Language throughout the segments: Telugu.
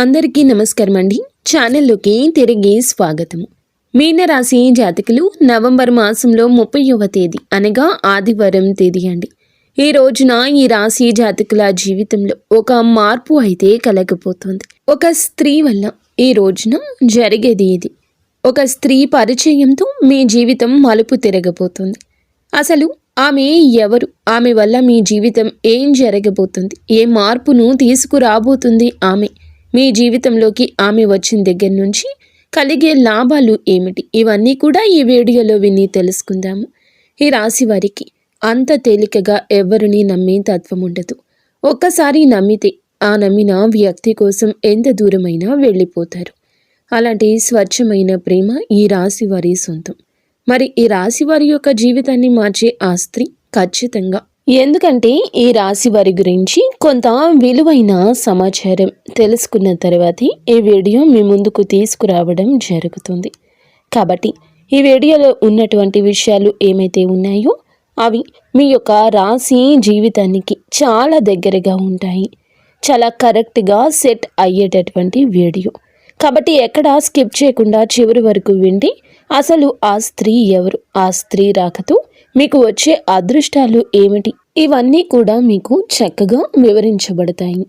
అందరికీ నమస్కారం అండి. ఛానల్లోకి తిరిగి స్వాగతము. మీనరాశి జాతకులు నవంబర్ మాసంలో 30వ తేదీ అనగా ఆదివారం తేదీ అండి. ఈ రోజున ఈ రాశి జాతకుల జీవితంలో ఒక మార్పు అయితే కలగబోతోంది. ఒక స్త్రీ వల్ల ఈ రోజున జరిగేది ఇది. ఒక స్త్రీ పరిచయంతో మీ జీవితం మలుపు తిరగబోతుంది. అసలు ఆమె ఎవరు? ఆమె వల్ల మీ జీవితం ఏం జరగబోతుంది? ఏ మార్పును తీసుకురాబోతుంది ఆమె? మీ జీవితంలోకి ఆమె వచ్చిన దగ్గర నుంచి కలిగే లాభాలు ఏమిటి? ఇవన్నీ కూడా ఈ వీడియోలో విని తెలుసుకుందాము. ఈ రాశి వారికి అంత తేలికగా ఎవరిని నమ్మే తత్వం ఉండదు. ఒక్కసారి నమ్మితే ఆ నమ్మిన వ్యక్తి కోసం ఎంత దూరమైనా వెళ్ళిపోతారు. అలాంటి స్వచ్ఛమైన ప్రేమ ఈ రాశి వారి సొంతం. మరి ఈ రాశి వారి యొక్క జీవితాన్ని మార్చే ఆ స్త్రీ ఖచ్చితంగా, ఎందుకంటే ఈ రాశి వారి గురించి కొంత విలువైన సమాచారం తెలుసుకున్న తర్వాతే ఈ వీడియో మీ ముందుకు తీసుకురావడం జరుగుతుంది. కాబట్టి ఈ వీడియోలో ఉన్నటువంటి విషయాలు ఏమైతే ఉన్నాయో అవి మీ యొక్క రాశి జీవితానికి చాలా దగ్గరగా ఉంటాయి. చాలా కరెక్ట్గా సెట్ అయ్యేటటువంటి వీడియో కాబట్టి ఎక్కడా స్కిప్ చేయకుండా చివరి వరకు వింటే అసలు ఆ స్త్రీ ఎవరు, ఆ స్త్రీ రాకతో మీకు వచ్చే అదృష్టాలు ఏమిటి, ఇవన్నీ కూడా మీకు చక్కగా వివరించబడతాయి.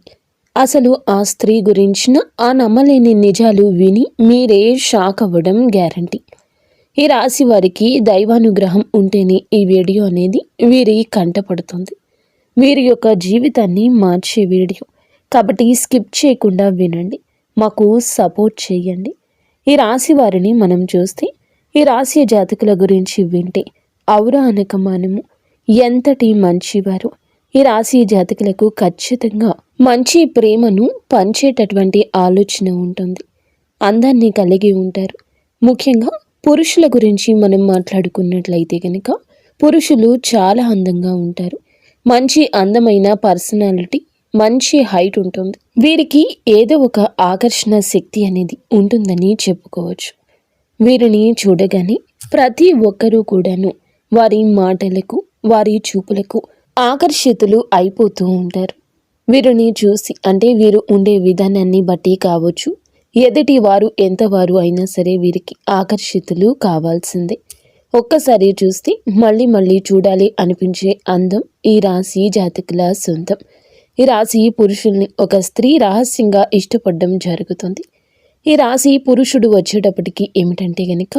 అసలు ఆ స్త్రీ గురించిన ఆ నమ్మలేని నిజాలు విని మీరే షాక్ అవ్వడం గ్యారంటీ. ఈ రాశి వారికి దైవానుగ్రహం ఉంటేనే ఈ వీడియో అనేది వీరి కంటపడుతుంది. వీరి యొక్క జీవితాన్ని మార్చే వీడియో కాబట్టి స్కిప్ చేయకుండా వినండి, మాకు సపోర్ట్ చేయండి. ఈ రాశి వారిని మనం చూస్తే ఈ రాశి జాతకుల గురించి వింటే ఔరా అనక మనము ఎంతటి మంచివారు. ఈ రాశి జాతకులకు ఖచ్చితంగా మంచి ప్రేమను పంచేటటువంటి ఆలోచన ఉంటుంది. అందాన్ని కలిగి ఉంటారు. ముఖ్యంగా పురుషుల గురించి మనం మాట్లాడుకున్నట్లయితే కనుక పురుషులు చాలా అందంగా ఉంటారు. మంచి అందమైన పర్సనాలిటీ, మంచి హైట్ ఉంటుంది. వీరికి ఏదో ఒక ఆకర్షణ శక్తి అనేది ఉంటుందని చెప్పుకోవచ్చు. వీరిని చూడగానే ప్రతి ఒక్కరూ కూడాను వారి మాటలకు, వారి చూపులకు ఆకర్షితులు అయిపోతూ ఉంటారు. వీరిని చూసి అంటే వీరు ఉండే విధానాన్ని బట్టి కావచ్చు, ఎదుటి వారు ఎంతవారు అయినా సరే వీరికి ఆకర్షితులు కావాల్సిందే. ఒక్కసారి చూస్తే మళ్ళీ మళ్ళీ చూడాలి అనిపించే అందం ఈ రాశి జాతకుల సొంతం. ఈ రాశి పురుషుల్ని ఒక స్త్రీ రహస్యంగా ఇష్టపడడం జరుగుతుంది. ఈ రాశి పురుషుడు వచ్చేటప్పటికి ఏమిటంటే గనక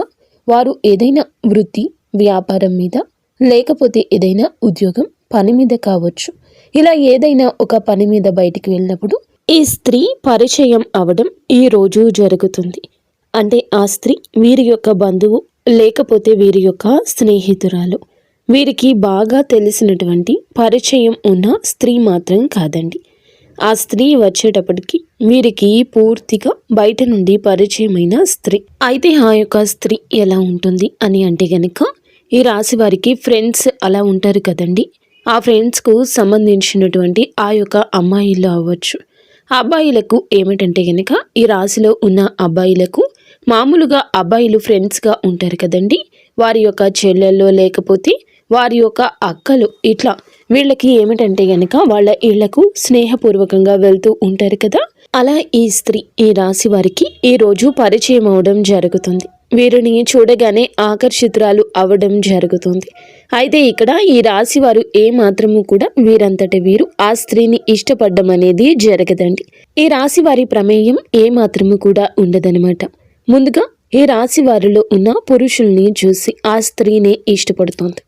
వారు ఏదైనా వృత్తి, వ్యాపారం మీద, లేకపోతే ఏదైనా ఉద్యోగం, పని మీద కావచ్చు, ఇలా ఏదైనా ఒక పని మీద బయటికి వెళ్ళినప్పుడు ఈ స్త్రీ పరిచయం అవడం ఈ రోజు జరుగుతుంది. అంటే ఆ స్త్రీ వీరి యొక్క బంధువు, లేకపోతే వీరి యొక్క స్నేహితురాలు. వీరికి బాగా తెలిసినటువంటి పరిచయం ఉన్న స్త్రీ మాత్రం కాదండి. ఆ స్త్రీ వచ్చేటప్పటికి వీరికి పూర్తిగా బయట నుండి పరిచయమైన స్త్రీ. అయితే ఆ యొక్క స్త్రీ ఎలా ఉంటుంది అని అంటే గనక ఈ రాశి వారికి ఫ్రెండ్స్ అలా ఉంటారు కదండి. ఆ ఫ్రెండ్స్కు సంబంధించినటువంటి ఆ యొక్క అమ్మాయిలు అవ్వచ్చు. అబ్బాయిలకు ఏమిటంటే గనక ఈ రాశిలో ఉన్న అబ్బాయిలకు మామూలుగా అబ్బాయిలు ఫ్రెండ్స్గా ఉంటారు కదండి. వారి యొక్క చెల్లెల్లో లేకపోతే వారి యొక్క అక్కలు, ఇట్లా వీళ్ళకి ఏమిటంటే గనక వాళ్ళ ఇళ్లకు స్నేహపూర్వకంగా వెళ్తూ ఉంటారు కదా. అలా ఈ స్త్రీ ఈ రాశి వారికి ఈ రోజు పరిచయం అవడం జరుగుతుంది. వీరిని చూడగానే ఆకర్షితురాలు అవడం జరుగుతుంది. అయితే ఇక్కడ ఈ రాశి వారు ఏ మాత్రము కూడా వీరంతట వీరు ఆ స్త్రీని ఇష్టపడడం అనేది జరగదండి. ఈ రాశి వారి ప్రమేయం ఏ మాత్రము కూడా ఉండదనమాట. ముందుగా ఈ రాశి వారిలో ఉన్న పురుషుల్ని చూసి ఆ స్త్రీనే ఇష్టపడుతుంది.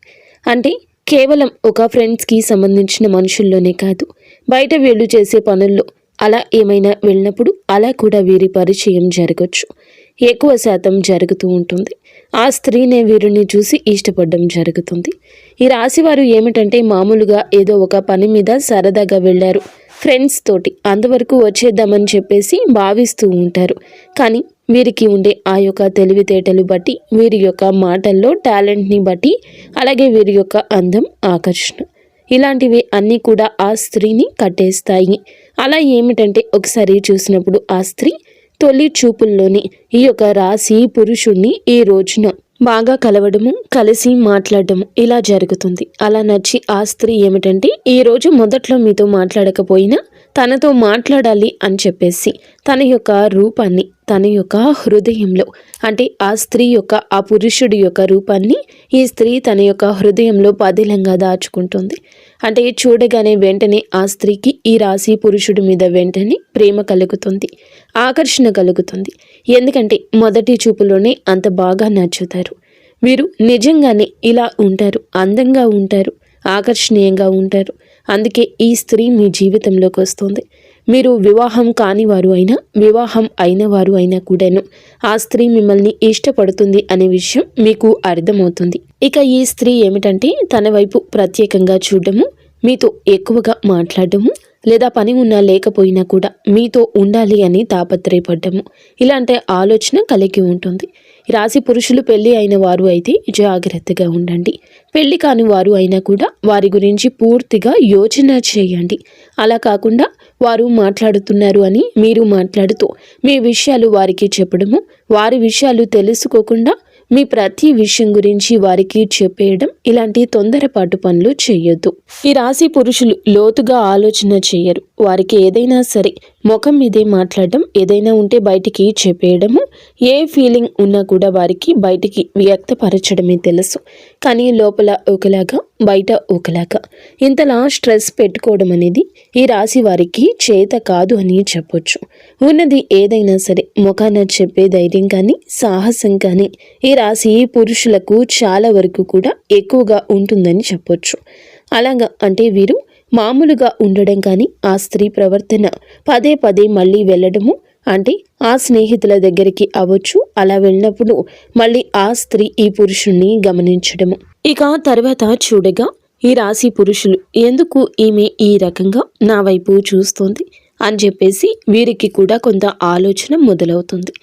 అంటే కేవలం ఒక ఫ్రెండ్స్కి సంబంధించిన మనుషుల్లోనే కాదు, బయట వీళ్ళు చేసే పనుల్లో అలా ఏమైనా వెళ్ళినప్పుడు అలా కూడా వీరి పరిచయం జరగచ్చు. ఎక్కువ శాతం జరుగుతూ ఉంటుంది. ఆ స్త్రీనే వీరిని చూసి ఇష్టపడడం జరుగుతుంది. ఈ రాశివారు ఏమిటంటే మామూలుగా ఏదో ఒక పని మీద సరదాగా వెళ్ళారు ఫ్రెండ్స్ తోటి, అంతవరకు వచ్చేద్దామని చెప్పేసి భావిస్తూ ఉంటారు. కానీ వీరికి ఉండే ఆ యొక్క తెలివితేటలు బట్టి, వీరి యొక్క మాటల్లో టాలెంట్ని బట్టి, అలాగే వీరి యొక్క అందం, ఆకర్షణ, ఇలాంటివి అన్నీ కూడా ఆ స్త్రీని కట్టేస్తాయి. అలా ఏమిటంటే ఒకసారి చూసినప్పుడు ఆ స్త్రీ తొలి చూపుల్లోనే ఈ యొక్క రాశి పురుషుణ్ణి ఈ రోజున బాగా కలవడము, కలిసి మాట్లాడడము ఇలా జరుగుతుంది. అలా నచ్చి ఆ స్త్రీ ఏమిటంటే ఈరోజు మొదట్లో మీతో మాట్లాడకపోయినా తనతో మాట్లాడాలి అని చెప్పేసి తన యొక్క రూపాన్ని తన యొక్క హృదయంలో, అంటే ఆ స్త్రీ యొక్క ఆ పురుషుడి యొక్క రూపాన్ని ఈ స్త్రీ తన యొక్క హృదయంలో పదిలంగా దాచుకుంటుంది. అంటే చూడగానే వెంటనే ఆ స్త్రీకి ఈ రాశి పురుషుడి మీద వెంటనే ప్రేమ కలుగుతుంది, ఆకర్షణ కలుగుతుంది. ఎందుకంటే మొదటి చూపులోనే అంత బాగా నచ్చుతారు. వీరు నిజంగానే ఇలా ఉంటారు, అందంగా ఉంటారు, ఆకర్షణీయంగా ఉంటారు. అందుకే ఈ స్త్రీ మీ జీవితంలోకి వస్తుంది. మీరు వివాహం కాని వారు అయినా, వివాహం అయిన వారు అయినా కూడాను ఆ స్త్రీ మిమ్మల్ని ఇష్టపడుతుంది అనే విషయం మీకు అర్థమవుతుంది. ఇక ఈ స్త్రీ ఏమిటంటే తన వైపు ప్రత్యేకంగా చూడడము, మీతో ఎక్కువగా మాట్లాడడము, లేదా పని ఉన్నా లేకపోయినా కూడా మీతో ఉండాలి అని తాపత్రయపడ్డము, ఇలాంటి ఆలోచన కలిగి ఉంటుంది. రాశి పురుషులు పెళ్లి అయిన వారు అయితే జాగ్రత్తగా ఉండండి. పెళ్లి కాని వారు అయినా కూడా వారి గురించి పూర్తిగా యోచన చేయండి. అలా కాకుండా వారు మాట్లాడుతున్నారు అని మీరు మాట్లాడుతూ మీ విషయాలు వారికి చెప్పడము, వారి విషయాలు తెలుసుకోకుండా మీ ప్రతి విషయం గురించి వారికి చెప్పేయడం, ఇలాంటి తొందరపాటు పనులు చేయొద్దు. ఈ రాశి పురుషులు లోతుగా ఆలోచన చేయరు. వారికి ఏదైనా సరే ముఖం మీదే మాట్లాడడం, ఏదైనా ఉంటే బయటికి చెప్పేయడము, ఏ ఫీలింగ్ ఉన్నా కూడా వారికి బయటికి వ్యక్తపరచడమే తెలుసు. కానీ లోపల ఒకలాగా, బయట ఒకలాగా ఇంతలా స్ట్రెస్ పెట్టుకోవడం అనేది ఈ రాశి వారికి చేత కాదు అని చెప్పొచ్చు. ఉన్నది ఏదైనా సరే ముఖాన చెప్పే ధైర్యం కానీ, సాహసం కానీ ఈ రాశి పురుషులకు చాలా వరకు కూడా ఎక్కువగా ఉంటుందని చెప్పొచ్చు. అలాగా అంటే వీరు మామూలుగా ఉండడం కానీ, ఆ స్త్రీ ప్రవర్తన పదే పదే మళ్ళీ వెళ్ళడము, అంటే ఆ స్నేహితుల దగ్గరికి అవ్వచ్చు, అలా వెళ్ళినప్పుడు మళ్ళీ ఆ స్త్రీ ఈ పురుషుణ్ణి గమనించడము. ఇక తర్వాత చూడగా ఈ రాశి పురుషులు ఎందుకు ఈమె ఈ రకంగా నా వైపు చూస్తోంది అని చెప్పేసి వీరికి కూడా కొంత ఆలోచన మొదలవుతుంది.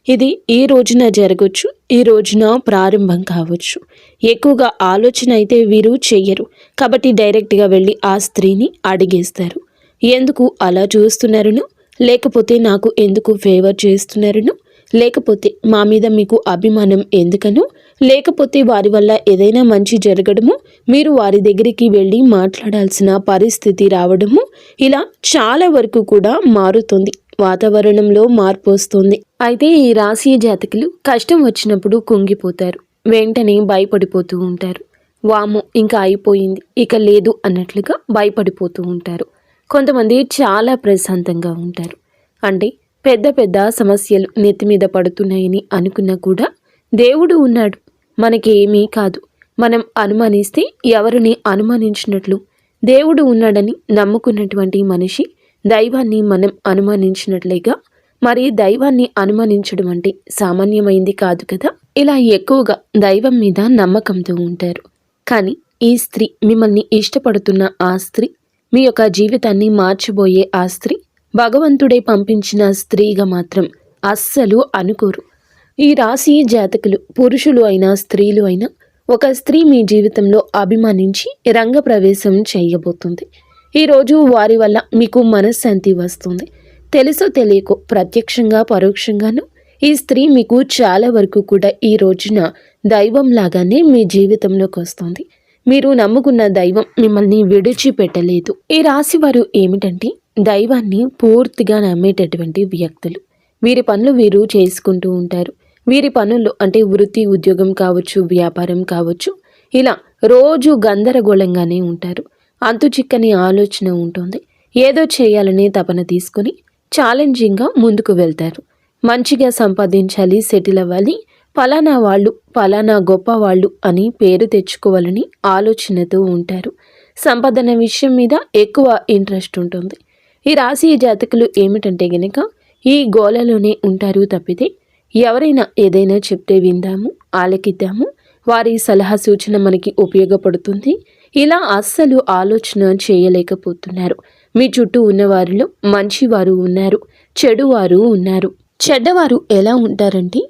ఇది ఈ రోజున జరగచ్చు, ఈ రోజున ప్రారంభం కావచ్చు. ఎక్కువగా ఆలోచన అయితే వీరు చెయ్యరు. కాబట్టి డైరెక్ట్గా వెళ్ళి ఆ స్త్రీని అడిగేస్తారు. ఎందుకు అలా చూస్తున్నారును, లేకపోతే నాకు ఎందుకు ఫేవర్ చేస్తున్నారును, లేకపోతే మా మీద మీకు అభిమానం ఎందుకను, లేకపోతే వారి వల్ల ఏదైనా మంచి జరగడము, మీరు వారి దగ్గరికి వెళ్ళి మాట్లాడాల్సిన పరిస్థితి రావడము, ఇలా చాలా వరకు కూడా మారుతుంది. వాతావరణంలో మార్పు వస్తుంది. అయితే ఈ రాశి జాతకులు కష్టం వచ్చినప్పుడు కుంగిపోతారు, వెంటనే భయపడిపోతూ ఉంటారు. వాము ఇంకా అయిపోయింది, ఇక లేదు అన్నట్లుగా భయపడిపోతూ ఉంటారు. కొంతమంది చాలా ప్రశాంతంగా ఉంటారు. అంటే పెద్ద పెద్ద సమస్యలు నెత్తి మీద పడుతున్నాయని అనుకున్నా కూడా దేవుడు ఉన్నాడు, మనకి ఏమీ కాదు, మనం అనుమానిస్తే ఎవరిని అనుమానించినట్లు, దేవుడు ఉన్నాడని నమ్ముకున్నటువంటి మనిషి దైవాన్ని మనం అనుమానించినట్లేగా. మరి దైవాన్ని అనుమానించడం అంటే సామాన్యమైంది కాదు కదా. ఇలా ఎక్కువగా దైవం మీద నమ్మకంతో ఉంటారు. కానీ ఈ స్త్రీ, మిమ్మల్ని ఇష్టపడుతున్న ఆ స్త్రీ, మీ యొక్క జీవితాన్ని మార్చబోయే ఆ స్త్రీ భగవంతుడే పంపించిన స్త్రీగా మాత్రం అస్సలు అనుకోరు. ఈ రాశి జాతకులు పురుషులు అయినా స్త్రీలు అయినా ఒక స్త్రీ మీ జీవితంలో అభిమానించి రంగప్రవేశం చేయబోతుంది. ఈరోజు వారి వల్ల మీకు మనశ్శాంతి వస్తుంది. తెలుసో తెలియకో, ప్రత్యక్షంగా పరోక్షంగాను ఈ స్త్రీ మీకు చాలా వరకు కూడా ఈ రోజున దైవం లాగానే మీ జీవితంలోకి వస్తుంది. మీరు నమ్ముకున్న దైవం మిమ్మల్ని విడిచిపెట్టలేదు. ఈ రాశి వారు ఏమిటంటే దైవాన్ని పూర్తిగా నమ్మేటటువంటి వ్యక్తులు. వీరి పనులు వీరు చేసుకుంటూ ఉంటారు. వీరి పనుల్లో అంటే వృత్తి, ఉద్యోగం కావచ్చు, వ్యాపారం కావచ్చు, ఇలా రోజు గందరగోళంగానే ఉంటారు. అంతు చిక్కని ఆలోచన ఉంటుంది. ఏదో చేయాలనే తపన తీసుకుని ఛాలెంజింగ్గా ముందుకు వెళ్తారు. మంచిగా సంపాదించాలి, సెటిల్ అవ్వాలి, ఫలానా వాళ్ళు ఫలానా గొప్ప వాళ్ళు అని పేరు తెచ్చుకోవాలని ఆలోచనతో ఉంటారు. సంపాదన విషయం మీద ఎక్కువ ఇంట్రెస్ట్ ఉంటుంది. ఈ రాశి జాతకులు ఏమిటంటే గనక ఈ గోలలోనే ఉంటారు తప్పితే ఎవరైనా ఏదైనా చెప్తే విందాము, ఆలకిద్దాము, వారి సలహా సూచన మనకి ఉపయోగపడుతుంది, ఇలా అస్సలు ఆలోచన చేయలేకపోతున్నారు. మీ చుట్టూ ఉన్నవారిలో మంచివారు ఉన్నారు, చెడువారు ఉన్నారు. చెడ్డవారు ఎలా ఉంటారంటే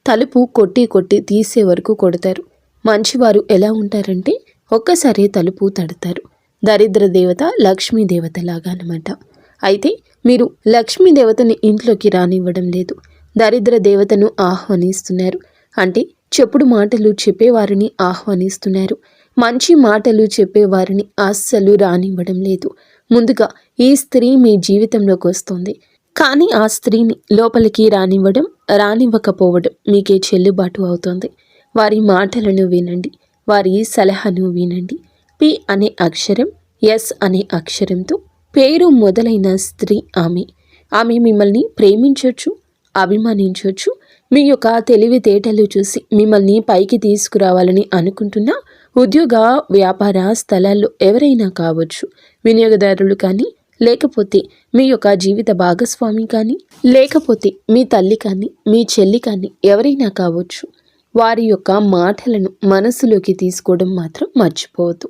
తలుపు కొట్టి కొట్టి తీసే వరకు కొడతారు. మంచివారు ఎలా ఉంటారంటే ఒక్కసారి తలుపు తడతారు. దరిద్ర దేవత లక్ష్మీదేవత లాగా అనమాట. అయితే మీరు లక్ష్మీదేవతని ఇంట్లోకి రానివ్వడం లేదు, దరిద్ర దేవతను ఆహ్వానిస్తున్నారు. అంటే చెప్పుడు మాటలు చెప్పేవారిని ఆహ్వానిస్తున్నారు. మంచి మాటలు చెప్పేవారిని అస్సలు రానివ్వడం లేదు. ముందుగా ఈ స్త్రీ మీ జీవితంలోకి వస్తుంది. కానీ ఆ స్త్రీని లోపలికి రానివ్వకపోవడం మీకే చెల్లుబాటు అవుతుంది. వారి మాటలను వినండి, వారి సలహాను వినండి. పి అనే అక్షరం, ఎస్ అనే అక్షరంతో పేరు మొదలైన స్త్రీ ఆమె మిమ్మల్ని ప్రేమించవచ్చు, అభిమానించవచ్చు. మీ యొక్క తెలివితేటలు చూసి మిమ్మల్ని పైకి తీసుకురావాలని అనుకుంటున్న ఉద్యోగ వ్యాపార స్థలాల్లో ఎవరైనా కావచ్చు, వినియోగదారులు కానీ, లేకపోతే మీ యొక్క జీవిత భాగస్వామి కానీ, లేకపోతే మీ తల్లి కానీ, మీ చెల్లి కానీ ఎవరైనా కావచ్చు. వారి యొక్క మాటలను మనసులోకి తీసుకోవడం మాత్రం మర్చిపోవద్దు.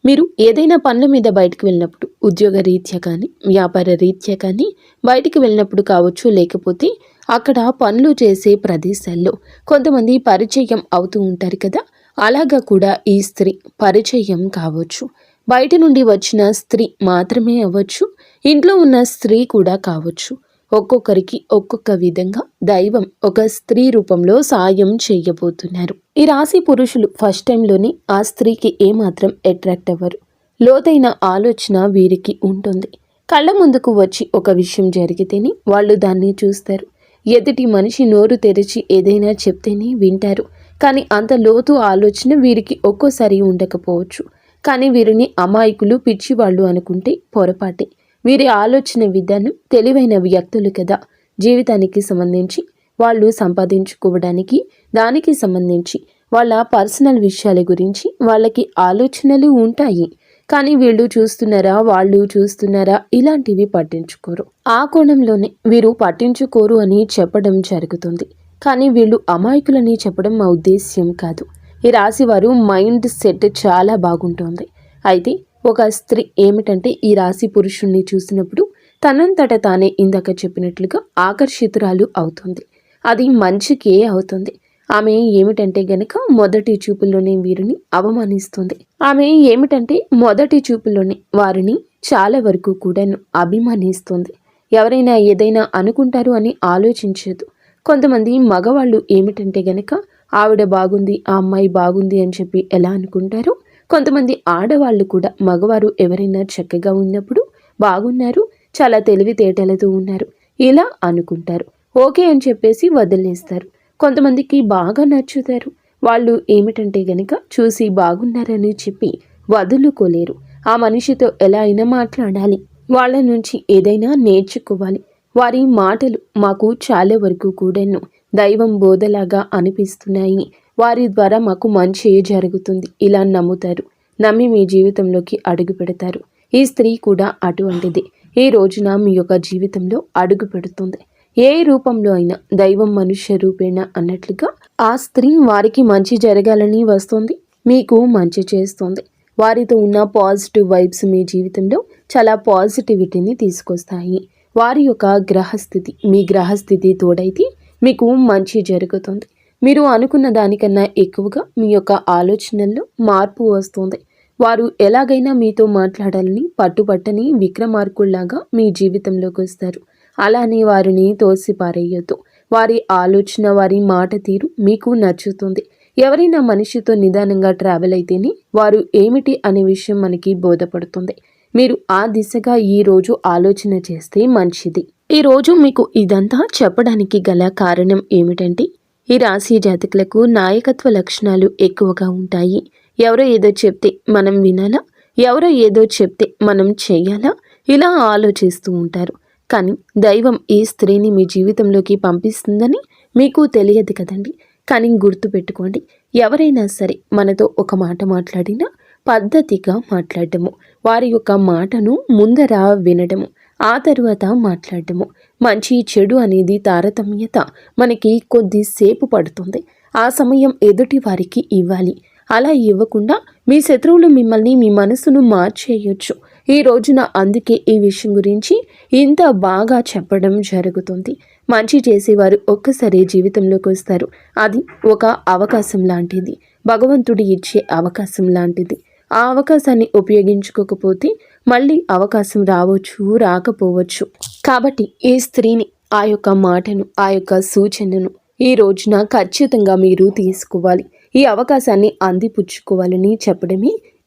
మీరు ఏదైనా పనుల మీద బయటకు వెళ్ళినప్పుడు, ఉద్యోగ రీత్యా కానీ, వ్యాపార రీత్యా కానీ బయటికి వెళ్ళినప్పుడు కావచ్చు, లేకపోతే అక్కడ పనులు చేసే ప్రదేశాల్లో కొంతమంది పరిచయం అవుతూ ఉంటారు కదా, అలాగా కూడా ఈ స్త్రీ పరిచయం కావచ్చు. బయట నుండి వచ్చిన స్త్రీ మాత్రమే అవ్వచ్చు, ఇంట్లో ఉన్న స్త్రీ కూడా కావచ్చు. ఒక్కొక్కరికి ఒక్కొక్క విధంగా దైవం ఒక స్త్రీ రూపంలో సాయం చేయబోతున్నారు. ఈ రాశి పురుషులు ఫస్ట్ టైంలోనే ఆ స్త్రీకి ఏమాత్రం అట్రాక్ట్ అవ్వరు. లోతైన ఆలోచన వీరికి ఉంటుంది. కళ్ళ ముందుకు వచ్చి ఒక విషయం జరిగితేనే వాళ్ళు దాన్ని చూస్తారు. ఎదుటి మనిషి నోరు తెరిచి ఏదైనా చెప్తేనే వింటారు. కానీ అంత లోతు ఆలోచన వీరికి ఒక్కోసారి ఉండకపోవచ్చు. కానీ వీరిని అమాయకులు, పిచ్చివాళ్ళు అనుకుంటే పొరపాటే. వీరి ఆలోచన విధానం తెలివైన వ్యక్తులు కదా. జీవితానికి సంబంధించి వాళ్ళు సంపాదించుకోవడానికి, దానికి సంబంధించి వాళ్ళ పర్సనల్ విషయాల గురించి వాళ్ళకి ఆలోచనలు ఉంటాయి. కానీ వీళ్ళు చూస్తున్నారా, వాళ్ళు చూస్తున్నారా, ఇలాంటివి పట్టించుకోరు. ఆ కోణంలోనే వీరు పట్టించుకోరు అని చెప్పడం జరుగుతుంది. కానీ వీళ్ళు అమాయకులని చెప్పడం మా ఉద్దేశ్యం కాదు. ఈ రాశి వారు మైండ్ సెట్ చాలా బాగుంటుంది. అయితే ఒక స్త్రీ ఏమిటంటే ఈ రాశి పురుషుణ్ణి చూసినప్పుడు తనంతట తానే ఇందాక చెప్పినట్లుగా ఆకర్షితురాలు అవుతుంది. అది మంచికే అవుతుంది. ఆమె ఏమిటంటే గనక మొదటి చూపుల్లోనే వీరిని అవమానిస్తుంది. ఆమె ఏమిటంటే మొదటి చూపుల్లోనే వారిని చాలా వరకు కూడా అభిమానిస్తుంది. ఎవరైనా ఏదైనా అనుకుంటారు అని ఆలోచించదు. కొంతమంది మగవాళ్ళు ఏమిటంటే గనక ఆవిడ బాగుంది, ఆ అమ్మాయి బాగుంది అని చెప్పి ఎలా అనుకుంటారో, కొంతమంది ఆడవాళ్ళు కూడా మగవారు ఎవరైనా చక్కగా ఉన్నప్పుడు బాగున్నారు, చాలా తెలివితేటలతో ఉన్నారు ఇలా అనుకుంటారు. ఓకే అని చెప్పేసి వదిలేస్తారు. కొంతమందికి బాగా నచ్చుతారు. వాళ్ళు ఏమిటంటే గనక చూసి బాగున్నారని చెప్పి వదులుకోలేరు. ఆ మనిషితో ఎలా అయినా మాట్లాడాలి, వాళ్ళ నుంచి ఏదైనా నేర్చుకోవాలి. వారి మాటలు మాకు చాలా వరకు కూడాను దైవం బోధలాగా అనిపిస్తున్నాయి, వారి ద్వారా మాకు మంచి జరుగుతుంది ఇలా నమ్ముతారు. నమ్మి మీ జీవితంలోకి అడుగు పెడతారు. ఈ స్త్రీ కూడా అటువంటిది. ఈ రోజున మీ యొక్క జీవితంలో అడుగు పెడుతుంది. ఏ రూపంలో అయినా దైవం మనుష్య రూపేణ అన్నట్లుగా ఆ స్త్రీ వారికి మంచి జరగాలని వస్తుంది, మీకు మంచి చేస్తుంది. వారితో ఉన్న పాజిటివ్ వైబ్స్ మీ జీవితంలో చాలా పాజిటివిటీని తీసుకొస్తాయి. వారి యొక్క గ్రహస్థితి మీ గ్రహస్థితి తోడైతే మీకు మంచి జరుగుతుంది. మీరు అనుకున్న దానికన్నా ఎక్కువగా మీ యొక్క ఆలోచనల్లో మార్పు వస్తుంది. వారు ఎలాగైనా మీతో మాట్లాడాలని పట్టుబట్టని విక్రమార్కుల్లాగా మీ జీవితంలోకి వస్తారు. అలానే వారిని తోసిపారేయొద్దు. వారి ఆలోచన, వారి మాట తీరు మీకు నచ్చుతుంది. ఎవరైనా మనిషితో నిదానంగా ట్రావెల్ అయితేనే వారు ఏమిటి అనే విషయం మనకి బోధపడుతుంది. మీరు ఆ దిశగా ఈరోజు ఆలోచన చేస్తే మంచిది. ఈరోజు మీకు ఇదంతా చెప్పడానికి గల కారణం ఏమిటంటే ఈ రాశి జాతకులకు నాయకత్వ లక్షణాలు ఎక్కువగా ఉంటాయి. ఎవరో ఏదో చెప్తే మనం వినాలా, ఎవరో ఏదో చెప్తే మనం చేయాలా, ఇలా ఆలోచిస్తూ ఉంటారు. కానీ దైవం ఈ స్త్రీని మీ జీవితంలోకి పంపిస్తుందని మీకు తెలియదు కదండి. కానీ గుర్తుపెట్టుకోండి, ఎవరైనా సరే మనతో ఒక మాట మాట్లాడినా పద్ధతిగా మాట్లాడటము, వారి యొక్క మాటను ముందర వినడము, ఆ తరువాత మాట్లాడటము. మంచి చెడు అనేది తారతమ్యత మనకి కొద్దిసేపు పడుతుంది. ఆ సమయం ఎదుటి వారికి ఇవ్వాలి. అలా ఇవ్వకుండా మీ శత్రువులు మిమ్మల్ని, మీ మనసును మార్చేయొచ్చు. ఈ రోజున అందుకే ఈ విషయం గురించి ఇంత బాగా చెప్పడం జరుగుతుంది. మంచి చేసేవారు ఒక్కసారి జీవితంలోకి వస్తారు. అది ఒక అవకాశం లాంటిది, భగవంతుడు ఇచ్చే అవకాశం లాంటిది. ఆ అవకాశాన్ని ఉపయోగించుకోకపోతే మళ్ళీ అవకాశం రావచ్చు, రాకపోవచ్చు. కాబట్టి ఈ స్త్రీని, ఆ యొక్క మాటను, ఆ యొక్క సూచనను ఈ రోజున ఖచ్చితంగా మీరు తీసుకోవాలి. ఈ అవకాశాన్ని అందిపుచ్చుకోవాలని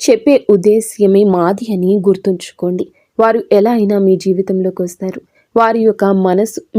చెప్పే ఉద్దేశ్యమే మాది అని గుర్తుంచుకోండి. వారు ఎలా అయినా మీ జీవితంలోకి వస్తారు. వారి యొక్క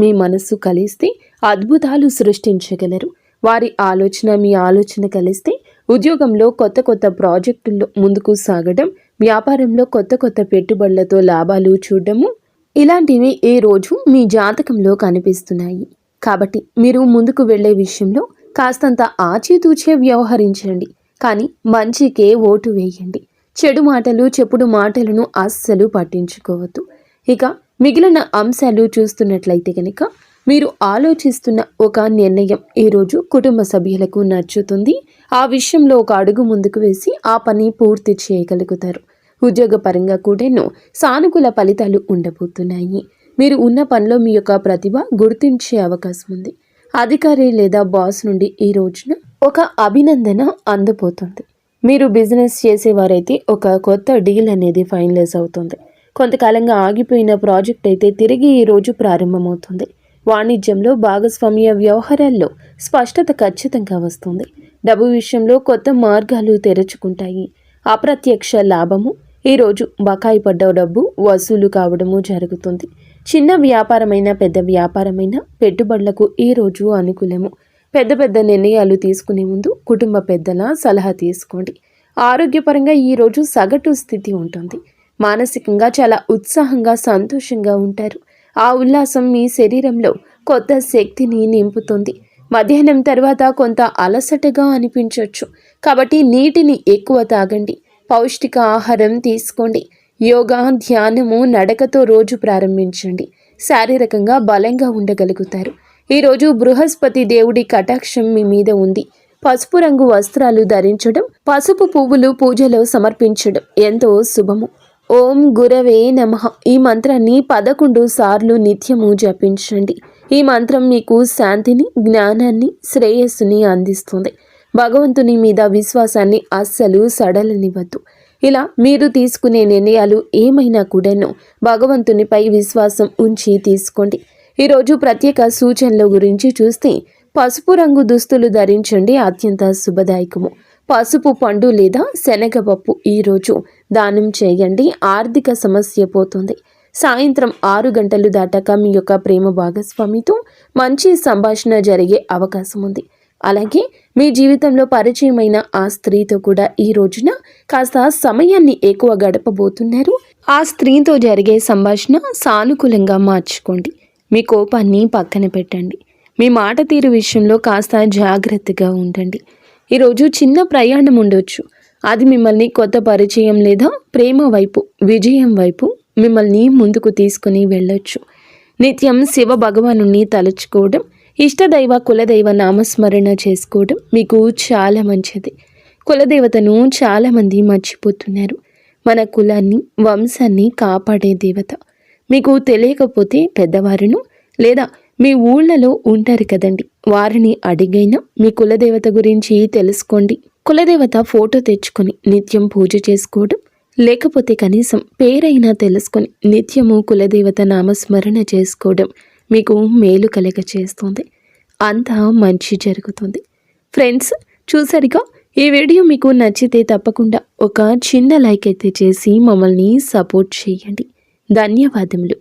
మీ మనస్సు కలిస్తే అద్భుతాలు సృష్టించగలరు. వారి ఆలోచన మీ ఆలోచన కలిస్తే ఉద్యోగంలో కొత్త ప్రాజెక్టుల్లో ముందుకు సాగడం, వ్యాపారంలో కొత్త పెట్టుబడులతో లాభాలు చూడడము, ఇలాంటివి ఈ రోజు మీ జాతకంలో కనిపిస్తున్నాయి. కాబట్టి మీరు ముందుకు వెళ్ళే విషయంలో కాస్తంత ఆచితూచే వ్యవహరించండి. కానీ మంచికే ఓటు వేయండి. చెడు మాటలు, చెప్పుడు మాటలను అస్సలు పట్టించుకోవద్దు. ఇక మిగిలిన అంశాలు చూస్తున్నట్లయితే కనుక మీరు ఆలోచిస్తున్న ఒక నిర్ణయం ఈరోజు కుటుంబ సభ్యులకు నచ్చుతుంది. ఆ విషయంలో ఒక అడుగు ముందుకు వేసి ఆ పని పూర్తి చేయగలుగుతారు. ఉద్యోగపరంగా కూడా సానుకూల ఫలితాలు ఉండబోతున్నాయి. మీరు ఉన్న పనిలో మీ యొక్క ప్రతిభ గుర్తించే అవకాశం ఉంది. అధికారి లేదా బాస్ నుండి ఈ రోజున ఒక అభినందన అందబోతుంది. మీరు బిజినెస్ చేసేవారైతే ఒక కొత్త డీల్ అనేది ఫైనలైజ్ అవుతుంది. కొంతకాలంగా ఆగిపోయిన ప్రాజెక్ట్ అయితే తిరిగి ఈ రోజు ప్రారంభమవుతుంది. వాణిజ్యంలో భాగస్వామ్య వ్యవహారాల్లో స్పష్టత ఖచ్చితంగా వస్తుంది. డబ్బు విషయంలో కొత్త మార్గాలు తెరుచుకుంటాయి. అప్రత్యక్ష లాభము ఈరోజు బకాయి పడ్డ డబ్బు వసూలు కావడము జరుగుతుంది. చిన్న వ్యాపారమైన పెద్ద వ్యాపారమైన పెట్టుబడులకు ఈరోజు అనుకూలము. పెద్ద నిర్ణయాలు తీసుకునే ముందు కుటుంబ పెద్దల సలహా తీసుకోండి. ఆరోగ్యపరంగా ఈరోజు సగటు స్థితి ఉంటుంది. మానసికంగా చాలా ఉత్సాహంగా సంతోషంగా ఉంటారు. ఆ ఉల్లాసం మీ శరీరంలో కొత్త శక్తిని నింపుతుంది. మధ్యాహ్నం తర్వాత కొంత అలసటగా అనిపించవచ్చు. కాబట్టి నీటిని ఎక్కువ తాగండి. పౌష్టిక ఆహారం తీసుకోండి. యోగా, ధ్యానము, నడకతో రోజు ప్రారంభించండి. శారీరకంగా బలంగా ఉండగలుగుతారు. ఈరోజు బృహస్పతి దేవుడి కటాక్షం మీ మీద ఉంది. పసుపు రంగు వస్త్రాలు ధరించడం, పసుపు పువ్వులు పూజలో సమర్పించడం ఎంతో శుభము. ఓం గురవే నమః ఈ మంత్రాన్ని 11 సార్లు నిత్యము జపించండి. ఈ మంత్రం మీకు శాంతిని, జ్ఞానాన్ని, శ్రేయస్సుని అందిస్తుంది. భగవంతుని మీద విశ్వాసాన్ని అస్సలు సడలనివ్వద్దు. ఇలా మీరు తీసుకునే నిర్ణయాలు ఏమైనా కూడాను భగవంతునిపై విశ్వాసం ఉంచి తీసుకోండి. ఈరోజు ప్రత్యేక సూచనల గురించి చూస్తే పసుపు రంగు దుస్తులు ధరించండి, అత్యంత శుభదాయకము. పసుపు పండు లేదా శనగపప్పు ఈరోజు దానం చేయండి. ఆర్థిక సమస్య పోతుంది. సాయంత్రం 6 గంటలు దాటాక మీ యొక్క ప్రేమ భాగస్వామితో మంచి సంభాషణ జరిగే అవకాశం ఉంది. అలాగే మీ జీవితంలో పరిచయమైన ఆ స్త్రీతో కూడా ఈ రోజున కాస్త సమయాన్ని ఎక్కువ గడపబోతున్నారు. ఆ స్త్రీతో జరిగే సంభాషణ సానుకూలంగా మార్చుకోండి. మీ కోపాన్ని పక్కన పెట్టండి. మీ మాట తీరు విషయంలో కాస్త జాగ్రత్తగా ఉండండి. ఈరోజు చిన్న ప్రయాణం ఉండొచ్చు. అది మిమ్మల్ని కొత్త పరిచయం లేదా ప్రేమ వైపు, విజయం వైపు మిమ్మల్ని ముందుకు తీసుకుని వెళ్ళొచ్చు. నిత్యం శివ భగవానుని తలుచుకోవడం, ఇష్టదైవ కులదైవ నామస్మరణ చేసుకోవడం మీకు చాలా మంచిది. కులదేవతను చాలామంది మర్చిపోతున్నారు. మన కులాన్ని, వంశాన్ని కాపాడే దేవత. మీకు తెలియకపోతే పెద్దవారును లేదా మీ ఊళ్ళలో ఉంటారు కదండి, వారిని అడిగైనా మీ కులదేవత గురించి తెలుసుకోండి. కులదేవత ఫోటో తెచ్చుకొని నిత్యం పూజ చేసుకోవడం, లేకపోతే కనీసం పేరైనా తెలుసుకొని నిత్యము కులదేవత నామస్మరణ చేసుకోవడం మీకు మేలు కలగ చేస్తుంది. అంతా మంచి జరుగుతుంది. ఫ్రెండ్స్, చూసారుగా, ఈ వీడియో మీకు నచ్చితే తప్పకుండా ఒక చిన్న లైక్ అయితే చేసి మమ్మల్ని సపోర్ట్ చేయండి. ధన్యవాదములు.